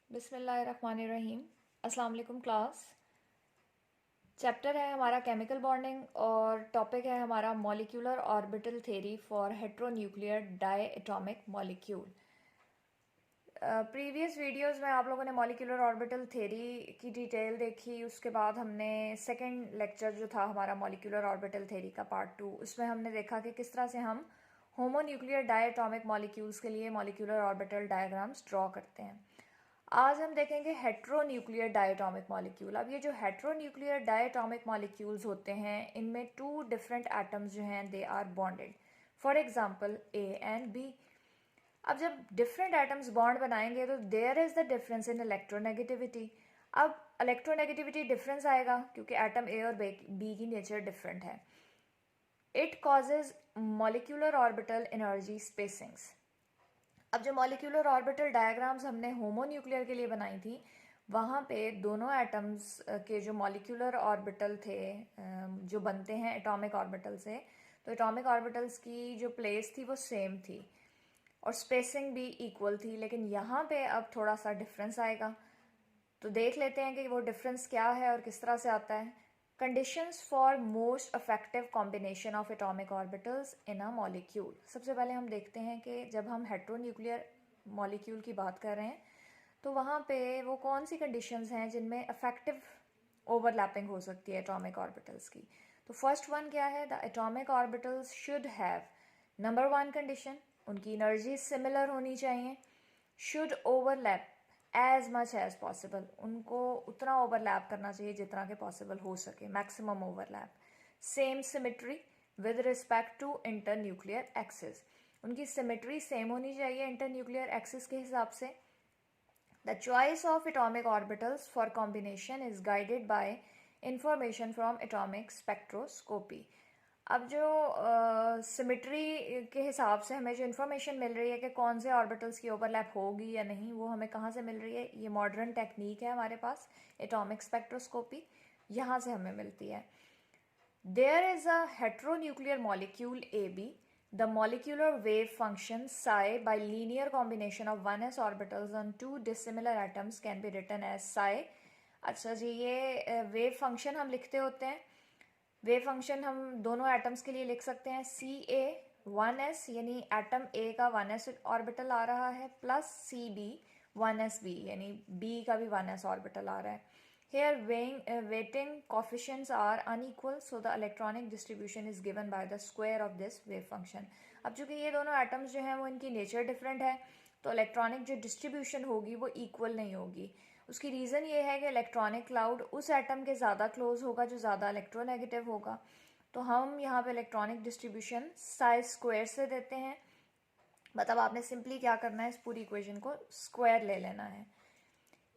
बिस्मिल्लाहिर्रहमानिर्रहीम। अस्सलाम वालेकुम क्लास। चैप्टर है हमारा केमिकल बॉन्डिंग और टॉपिक है हमारा molecular orbital theory for heteronuclear diatomic molecule. Previous videos में आप लोगों ने मॉलिक्यूलर ऑर्बिटल थ्योरी की डिटेल देखी। उसके बाद हमने सेकंड लेक्चर जो था हमारा मॉलिक्यूलर ऑर्बिटल थ्योरी का पार्ट 2, उसमें हमने देखा कि किस तरह से हम होमोन्यूक्लियर डायटोमिक मॉलिक्यूल्स के लिए मॉलिक्यूलर ऑर्बिटल डायग्राम्स ड्रॉ करते हैं। आज हम देखेंगे हेट्रोन्यूक्लियर डायटोमिक मॉलिक्यूल। अब ये जो हेट्रोन्यूक्लियर डायटोमिक मॉलिक्यूल्स होते हैं, इनमें टू डिफरेंट एटम्स जो हैं they are bonded. For example A and B. अब जब डिफरेंट एटम्स बॉन्ड बनाएंगे तो there is the difference in electronegativity. अब इलेक्ट्रोनेगेटिविटी डिफरेंस आएगा क्योंकि एटम ए और बी की नेचर डिफरेंट है। It causes molecular orbital energy spacings. अब जो मॉलिक्यूलर ऑर्बिटल डायग्राम्स हमने होमोन्यूक्लियर के लिए बनाई थी, वहाँ पे दोनों एटम्स के जो मॉलिक्यूलर ऑर्बिटल थे जो बनते हैं एटॉमिक ऑर्बिटल से, तो एटॉमिक ऑर्बिटल्स की जो प्लेस थी वो सेम थी और स्पेसिंग भी इक्वल थी। लेकिन यहाँ पे अब थोड़ा सा डिफरेंस आएगा, तो देख लेते हैं कि वो डिफरेंस क्या है और किस तरह से आता है। Conditions for most effective combination of atomic orbitals in a molecule. सबसे पहले हम देखते हैं कि जब हम हेट्रोन्यूक्लियर मॉलिक्यूल की बात कर रहे हैं तो वहाँ पे वो कौन सी कंडीशंस हैं जिनमें इफेक्टिव ओवरलैपिंग हो सकती है एटॉमिक ऑर्बिटल्स की। तो फर्स्ट वन क्या है, the atomic orbitals should have, number one condition, उनकी एनर्जी सिमिलर होनी चाहिए। Should overlap as much as possible, उनको उतना ओवरलैप करना चाहिए जितना कि पॉसिबल हो सके, maximum overlap. Same symmetry with respect to internuclear axis, उनकी सिमेट्री सेम होनी चाहिए इंटर न्यूक्लियर एक्सिस के हिसाब से। The choice of atomic orbitals for combination is guided by information from atomic spectroscopy. अब जो सिमेट्री के हिसाब से हमें जो इन्फॉर्मेशन मिल रही है कि कौन से ऑर्बिटल्स की ओवरलैप होगी या नहीं, वो हमें कहाँ से मिल रही है, ये मॉडर्न टेक्निक है हमारे पास एटॉमिक स्पेक्ट्रोस्कोपी, यहाँ से हमें मिलती है। There is a heteronuclear molecule A B, the molecular wave function psi by linear combination of 1s orbitals on two dissimilar atoms can be written as psi। अच्छा जी, ये wave function हम लिखते होते हैं। वेव फंक्शन हम दोनों atoms के लिए लिख सकते हैं, सी ए 1s यानी एटम ए का 1s ऑर्बिटल आ रहा है, plus C B 1s B यानी बी का भी 1s ऑर्बिटल आ रहा है। Here weighting coefficients are unequal, so the electronic distribution is given by the square of this wave function। अब चूंकि ये दोनों एटम्स जो हैं वो इनकी नेचर डिफरेंट है, तो इलेक्ट्रॉनिक जो डिस्ट्रीब्यूशन होगी वो इक्वल नहीं होगी। उसकी रीज़न ये है कि इलेक्ट्रॉनिक क्लाउड उस एटम के ज़्यादा क्लोज होगा जो ज़्यादा इलेक्ट्रोनेगेटिव होगा। तो हम यहाँ पे इलेक्ट्रॉनिक डिस्ट्रीब्यूशन साई स्क्वायर से देते हैं। मतलब आपने सिंपली क्या करना है, इस पूरी इक्वेशन को स्क्वायर ले लेना है।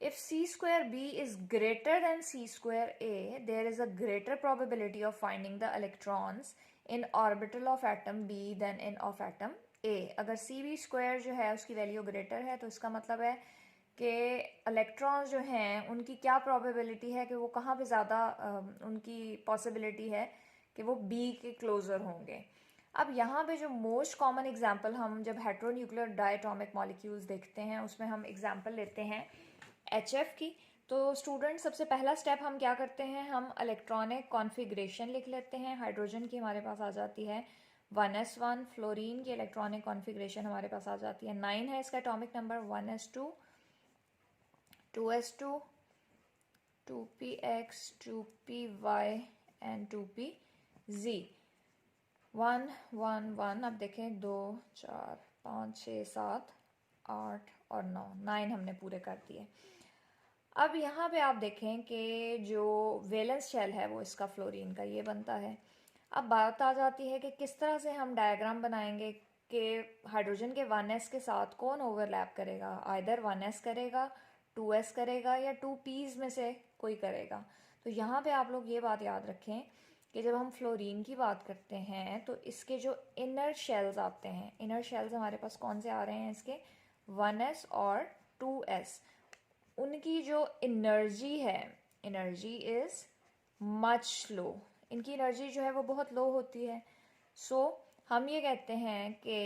If c square b is greater than c square a, there is a greater probability of finding the electrons in orbital of atom b than in of atom a। अगर c b square जो है उसकी value greater है तो इसका मतलब है कि इलेक्ट्रॉन्स जो हैं उनकी क्या प्रोबेबिलिटी है कि वो कहाँ पे ज़्यादा उनकी पॉसिबिलिटी है कि वो b के क्लोज़र होंगे। अब यहाँ पे जो मोस्ट कॉमन एग्जाम्पल हम जब हेट्रोन्यूक्लियर डायटोमिक मॉलिक्यूल्स देखते हैं उसमें हम एग्जाम्पल लेते हैं HF की। तो स्टूडेंट सबसे पहला स्टेप हम क्या करते हैं, हम इलेक्ट्रॉनिक कॉन्फ़िगरेशन लिख लेते हैं। हाइड्रोजन की हमारे पास आ जाती है 1s1, फ्लोरीन की इलेक्ट्रॉनिक कॉन्फ़िगरेशन हमारे पास आ जाती है 9 है इसका atomic number, 1s2, 2s2, 2px, 2py and 2pz, 1 1 1। अब देखें 2 4 5 6 7 8 और 9 हमने पूरे कर दिए। अब यहाँ पे आप देखें कि जो वैलेंस शेल है वो इसका फ्लोरीन का ये बनता है। अब बात आ जाती है कि किस तरह से हम डायग्राम बनाएंगे कि हाइड्रोजन के 1s के साथ कौन ओवरलैप करेगा, आइदर 1s करेगा, 2s करेगा या 2p's में से कोई करेगा। तो यहाँ पे आप लोग ये बात याद रखें कि जब हम फ्लोरीन की बात करते हैं तो इसके जो इनर शेल्स आते हैं, इनर शेल्स हमारे पास कौन से आ रहे हैं इसके, 1s और 2s, उनकी जो एनर्जी है, एनर्जी इज़ मच लो, इनकी एनर्जी जो है वो बहुत लो होती है। सो हम ये कहते हैं कि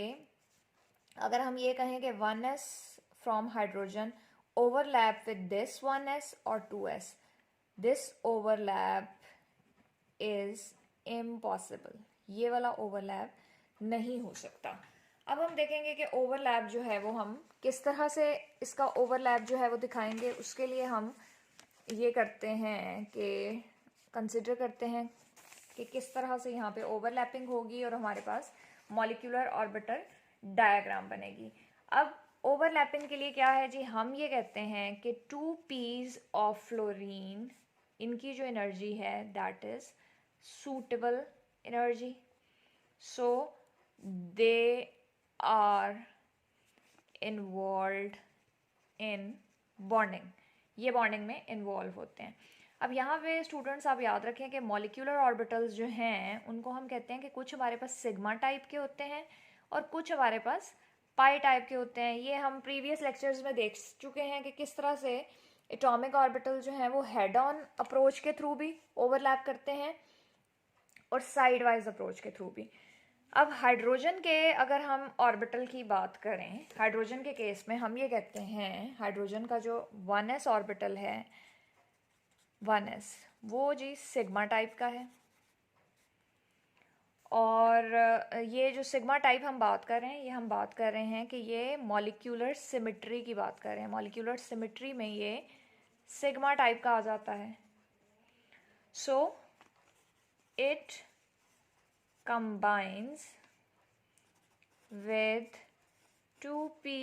अगर हम ये कहें कि 1s from hydrogen overlap with this 1s or 2s. This overlap is impossible. ये वाला overlap नहीं हो सकता. अब हम देखेंगे कि overlap जो है वो हम किस तरह से इसका overlap जो है वो दिखाएंगे. उसके लिए हम ये करते हैं कि कंसिडर करते हैं कि किस तरह से यहाँ पे ओवरलैपिंग होगी और हमारे पास मॉलिक्यूलर ऑर्बिटल डायग्राम बनेगी. अब ओवरलैपिंग के लिए क्या है जी, हम ये कहते हैं कि 2 पीज ऑफ फ्लोरीन, इनकी जो एनर्जी है that is suitable energy. So they are involve in bonding. ये बॉन्डिंग में इन्वॉल्व होते हैं. अब यहाँ पे स्टूडेंट्स आप याद रखें कि मॉलिक्यूलर ऑर्बिटल्स जो हैं उनको हम कहते हैं कि कुछ हमारे पास सिग्मा टाइप के होते हैं और कुछ हमारे पास पाई टाइप के होते हैं. ये हम प्रीवियस लेक्चर्स में देख चुके हैं कि किस तरह से एटॉमिक ऑर्बिटल जो हैं वो हेड ऑन अप्रोच के थ्रू भी ओवरलैप करते हैं और साइड वाइज अप्रोच के थ्रू भी. अब हाइड्रोजन के अगर हम ऑर्बिटल की बात करें, हाइड्रोजन के केस में हम ये कहते हैं हाइड्रोजन का जो 1s ऑर्बिटल है 1s वो जी सिग्मा टाइप का है. और ये जो सिग्मा टाइप हम बात कर रहे हैं, ये हम बात कर रहे हैं कि ये मॉलिक्यूलर सिमेट्री की बात कर रहे हैं. मॉलिक्यूलर सिमेट्री में ये सिग्मा टाइप का आ जाता है. So it combines with 2p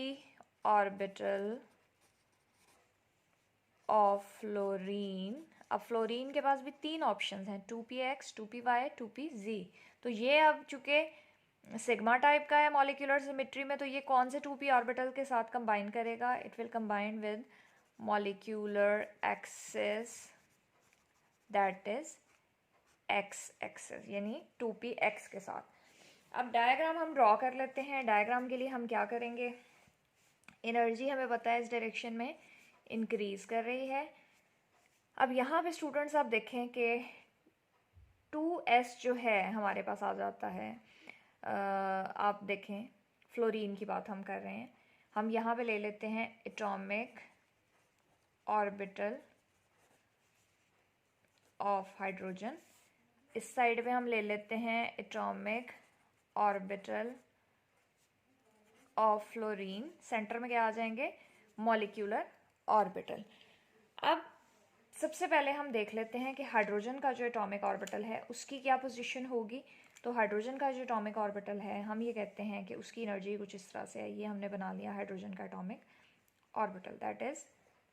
orbital of fluorine. अब फ्लोरीन के पास भी 3 ऑप्शंस हैं, 2px, 2py, 2pz. तो ये अब चूँकि सिग्मा टाइप का है मॉलिक्यूलर सिमेट्री में, तो ये कौन से 2p ऑर्बिटल के साथ कंबाइन करेगा? It will combine with molecular axis that is x axis, यानी 2px के साथ. अब डायग्राम हम ड्रॉ कर लेते हैं. डायग्राम के लिए हम क्या करेंगे, एनर्जी हमें पता है इस डायरेक्शन में इंक्रीज कर रही है. अब यहाँ पे स्टूडेंट्स आप देखें कि 2s जो है हमारे पास आ जाता है. आप देखें फ्लोरीन की बात हम कर रहे हैं. हम यहाँ पे ले लेते हैं एटॉमिक ऑर्बिटल ऑफ हाइड्रोजन. इस साइड पे हम ले लेते हैं atomic orbital of fluorine. Centre में क्या आ जाएंगे? Molecular orbital. अब सबसे पहले हम देख लेते हैं कि हाइड्रोजन का जो एटॉमिक ऑर्बिटल है उसकी क्या पोजीशन होगी. तो हाइड्रोजन का जो एटॉमिक ऑर्बिटल है हम ये कहते हैं कि उसकी एनर्जी कुछ इस तरह से है. ये हमने बना लिया हाइड्रोजन का atomic orbital that is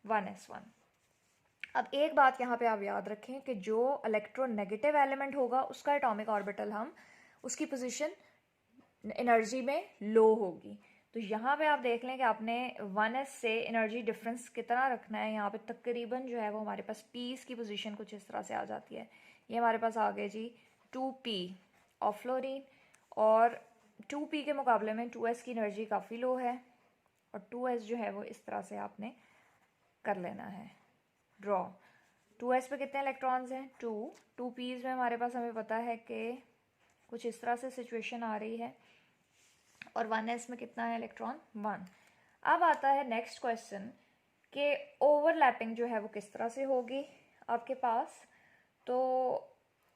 1s1. अब एक बात यहाँ पे आप याद रखें कि जो इलेक्ट्रोनेगेटिव एलिमेंट होगा उसका एटॉमिक ऑर्बिटल हम उसकी पोजीशन एनर्जी में लो होगी. तो यहाँ पे आप देख लें कि आपने 1s से एनर्जी डिफरेंस कितना रखना है. यहाँ पे तकरीबन जो है वो हमारे पास पीस की पोजीशन कुछ इस तरह से आ जाती है. ये हमारे पास आ गए जी 2p ऑफ फ्लोरीन और 2p के मुकाबले में 2s की एनर्जी काफ़ी लो है और 2s जो है वो इस तरह से आपने कर लेना है ड्रॉ. 2s पे कितने इलेक्ट्रॉन्स हैं? 2 पीज में हमारे पास हमें पता है कि कुछ इस तरह से सिचुएशन आ रही है और 1s में कितना है इलेक्ट्रॉन? 1. अब आता है नेक्स्ट क्वेश्चन कि ओवरलैपिंग जो है वो किस तरह से होगी आपके पास. तो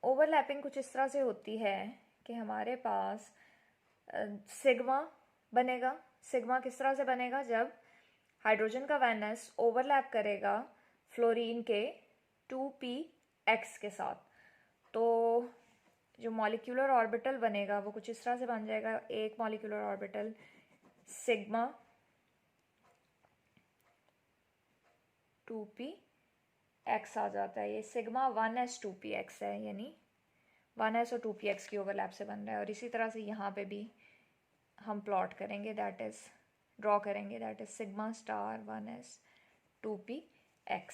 ओवरलैपिंग कुछ इस तरह से होती है कि हमारे पास सिग्मा बनेगा. सिग्मा किस तरह से बनेगा? जब हाइड्रोजन का 1s ओवरलैप करेगा फ्लोरीन के 2px के साथ, तो जो मॉलिक्यूलर ऑर्बिटल बनेगा वो कुछ इस तरह से बन जाएगा. एक मॉलिक्यूलर ऑर्बिटल सिग्मा 2px आ जाता है. ये सिग्मा 1s 2px है, यानी 1s और 2px की ओवरलैप से बन रहा है. और इसी तरह से यहाँ पे भी हम प्लॉट करेंगे दैट इज ड्रॉ करेंगे that is sigma star 1s 2px.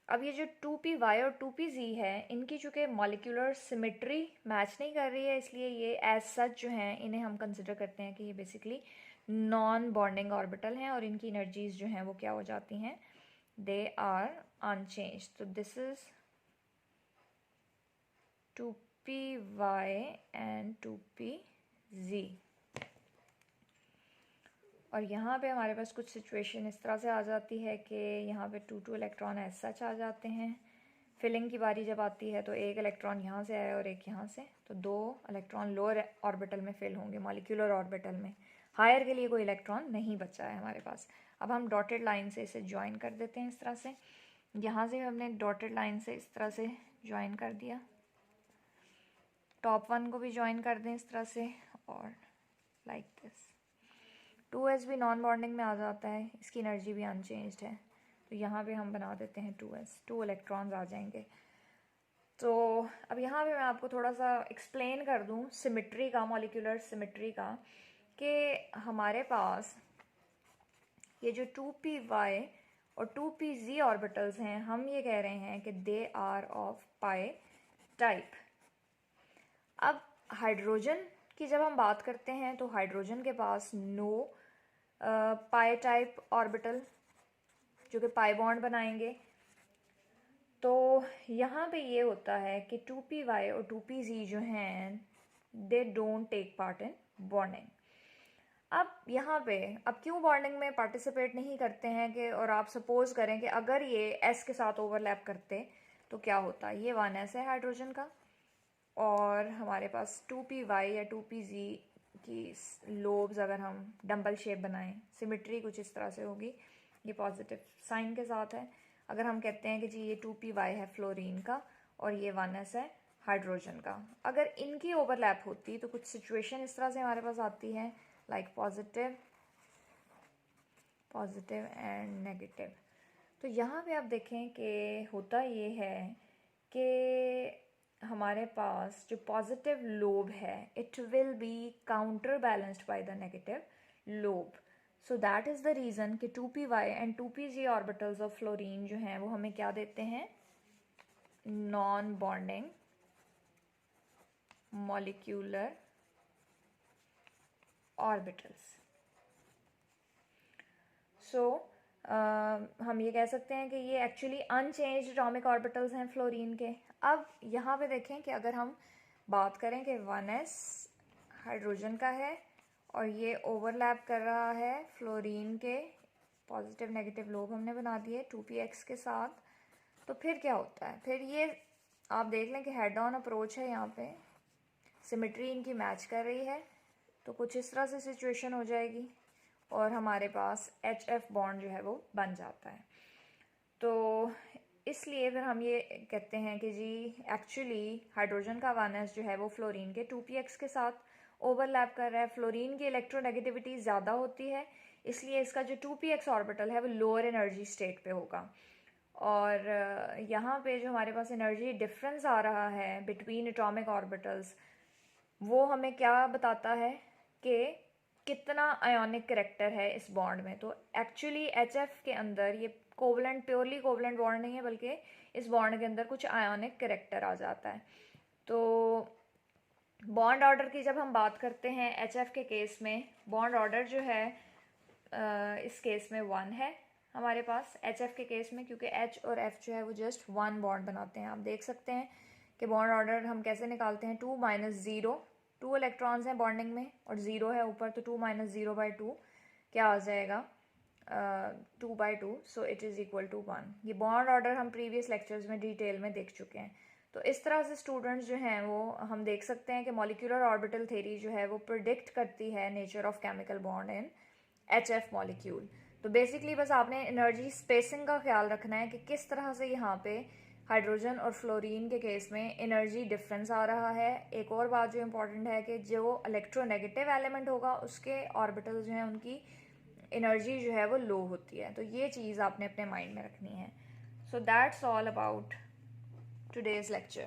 अब ये जो 2py और 2pz है इनकी चूँकि मॉलिक्यूलर सिमेट्री मैच नहीं कर रही है, इसलिए ये एज सच जो हैं इन्हें हम कंसिडर करते हैं कि ये बेसिकली नॉन बॉन्डिंग ऑर्बिटल हैं और इनकी एनर्जीज जो हैं वो क्या हो जाती हैं? They are unchange. तो this is 2py and 2pz. और यहाँ पे हमारे पास कुछ सिचुएशन इस तरह से आ जाती है कि यहाँ पे 2 इलेक्ट्रॉन एज सच आ जाते हैं। फिलिंग की बारी जब आती है तो एक इलेक्ट्रॉन यहाँ से आया और एक यहाँ से, तो 2 इलेक्ट्रॉन लोअर ऑर्बिटल में फिल होंगे, मॉलिक्यूलर ऑर्बिटल में। हायर के लिए कोई इलेक्ट्रॉन नहीं बचा है हमारे पास। अब हम डॉटेड लाइन से इसे ज्वाइन कर देते हैं इस तरह से। यहाँ से हमने डॉटेड लाइन से इस तरह से ज्वाइन कर दिया। टॉप 1 को भी ज्वाइन कर दें इस तरह से, और लाइक दिस। 2s भी नॉन बॉन्डिंग में आ जाता है, इसकी एनर्जी भी अनचेंज्ड है, तो यहाँ पे हम बना देते हैं 2s, 2 इलेक्ट्रॉन्स आ जाएंगे। तो अब यहाँ पे मैं आपको थोड़ा सा एक्सप्लेन कर दूँ सिमेट्री का, मॉलिक्यूलर सिमेट्री का, कि हमारे पास ये जो 2py और 2pz ऑर्बिटल्स हैं, हम ये कह रहे हैं कि they are of pi type. अब हाइड्रोजन की जब हम बात करते हैं तो हाइड्रोजन के पास नो पाई टाइप ऑर्बिटल जो कि पाई बॉन्ड बनाएंगे। तो यहाँ पे ये होता है कि 2py और 2pz जो हैं they don't take part in bonding. अब यहाँ पे अब क्यों बॉन्डिंग में पार्टिसिपेट नहीं करते हैं कि, और आप सपोज करें कि अगर ये s के साथ ओवरलैप करते तो क्या होता, ये 1s है हाइड्रोजन का, और हमारे पास 2py या 2pz की लोब्स अगर हम डंबल शेप बनाएं, सिमेट्री कुछ इस तरह से होगी, ये पॉजिटिव साइन के साथ है। अगर हम कहते हैं कि जी ये 2py है फ्लोरीन का और ये 1s है हाइड्रोजन का, अगर इनकी ओवरलैप होती तो कुछ सिचुएशन इस तरह से हमारे पास आती है, लाइक पॉजिटिव एंड नेगेटिव। तो यहाँ पे आप देखें कि होता ये है कि हमारे पास जो पॉजिटिव लोब है it will be counter balanced by the negative lobe. So that is the reason कि 2py and 2pz orbitals of fluorine जो हैं वो हमें क्या देते हैं, नॉन बॉन्डिंग मॉलिक्यूलर ऑर्बिटल्स। सो हम ये कह सकते हैं कि ये एक्चुअली अनचेंज्ड एटॉमिक ऑर्बिटल्स हैं फ्लोरीन के। अब यहाँ पे देखें कि अगर हम बात करें कि 1s हाइड्रोजन का है और ये ओवरलैप कर रहा है फ्लोरीन के, पॉजिटिव नेगेटिव लोब हमने बना दिए 2px के साथ, तो फिर क्या होता है, फिर ये आप देख लें कि हेड ऑन अप्रोच है, यहाँ पे सिमेट्री इनकी मैच कर रही है, तो कुछ इस तरह से सिचुएशन हो जाएगी और हमारे पास HF बॉन्ड जो है वो बन जाता है। तो इसलिए फिर हम ये कहते हैं कि जी एक्चुअली हाइड्रोजन का 1s जो है वो फ्लोरीन के 2px के साथ ओवरलैप कर रहा है। फ्लोरीन की इलेक्ट्रोनेगेटिविटी ज़्यादा होती है, इसलिए इसका जो 2px ऑर्बिटल है वो लोअर एनर्जी स्टेट पे होगा। और यहाँ पे जो हमारे पास एनर्जी डिफरेंस आ रहा है बिटवीन एटॉमिक ऑर्बिटल्स, वो हमें क्या बताता है कि कितना आयोनिक करैक्टर है इस बॉन्ड में। तो एक्चुअली HF के अंदर ये कोवलेंट, प्योरली कोवलेंट बॉन्ड नहीं है, बल्कि इस बॉन्ड के अंदर कुछ आयोनिक करैक्टर आ जाता है। तो बॉन्ड ऑर्डर की जब हम बात करते हैं HF के केस में, बॉन्ड ऑर्डर जो है इस केस में 1 है हमारे पास HF के केस में, क्योंकि H और F जो है वो जस्ट 1 बॉन्ड बनाते हैं। आप देख सकते हैं कि बॉन्ड ऑर्डर हम कैसे निकालते हैं, 2 - 0, 2 इलेक्ट्रॉन्स हैं बॉन्डिंग में और 0 है ऊपर, तो 2 - 0/2 क्या आ जाएगा, 2/2, so it is equal to 1। ये बॉन्ड ऑर्डर हम प्रीवियस लेक्चर्स में डिटेल में देख चुके हैं। तो इस तरह से स्टूडेंट्स जो हैं वो हम देख सकते हैं कि मॉलिक्यूलर ऑर्बिटल थ्योरी जो है वो प्रिडिक्ट करती है nature of chemical bond in HF molecule. तो बेसिकली बस आपने एनर्जी स्पेसिंग का ख्याल रखना है कि किस तरह से यहाँ पे हाइड्रोजन और फ्लोरीन के केस में एनर्जी डिफरेंस आ रहा है। एक और बात जो इम्पॉर्टेंट है कि जो इलेक्ट्रोनेगेटिव एलिमेंट होगा उसके ऑर्बिटल जो हैं उनकी एनर्जी जो है वो लो होती है। तो ये चीज़ आपने अपने माइंड में रखनी है। So that's all about today's lecture.